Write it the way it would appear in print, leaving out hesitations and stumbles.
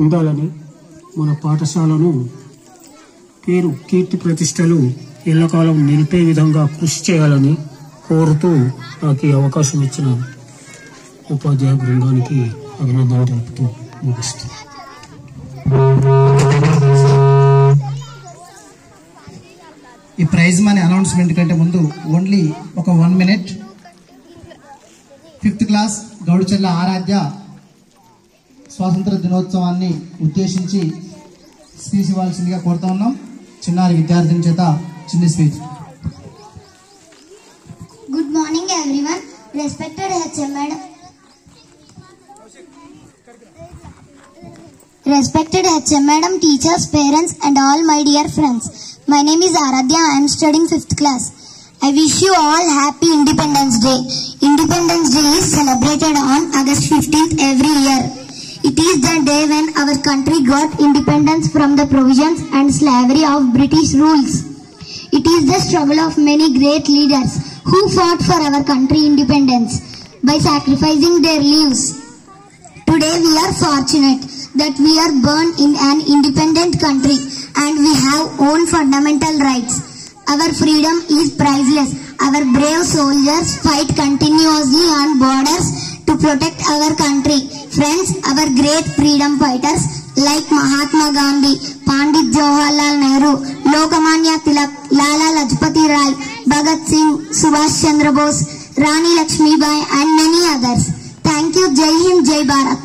ఉండాలని మన పాఠశాలను పేరు కీర్తి ప్రతిష్టలు ఎల్లకాలం నిలిపే విధంగా కృషి చేయాలని కోరుతూ నాకు ఈ అవకాశం ఇచ్చిన ఉపాధ్యాయ బృందానికి అభినందనలు తెలుపుతూ ముగిస్తాను. ఈ ప్రైజ్ మనీ అనౌన్స్మెంట్ కంటే ముందు ఓన్లీ ఒక 1 minute 5th క్లాస్ గౌడుచెల్ల ఆరాధ్య స్వాతంత్ర దినోత్సవాన్ని ఉద్దేశించి స్పీచ్ ఇవ్వాల్సిందిగా కోరుతా ఉన్నాం. చిన్నారి విద్యార్థిని చేత చిన్న speech. Good morning everyone. Respected HM madam. Respected HM madam, teachers, parents and all my dear friends. My name is Aradhya. I am studying 5th class. I wish you all happy Independence Day. Independence Day is celebrated on August 15th every year. It is the day when our country got independence from the provisions and slavery of British rules. It is the struggle of many great leaders who fought for our country independence by sacrificing their lives. Today we are fortunate that we are born in an independent country and we have own fundamental rights. Our freedom is priceless. Our brave soldiers fight continuously on borders to protect our country. Friends, our great freedom fighters like Mahatma Gandhi, Pandit Jawaharlal Nehru, Lokmanya Tilak, Lala Lajpati Rai, Bhagat Singh, Subhash Chandra Bose, Rani Lakshmi Bai and many others. Thank you. Jai Hind, Jai Bharat.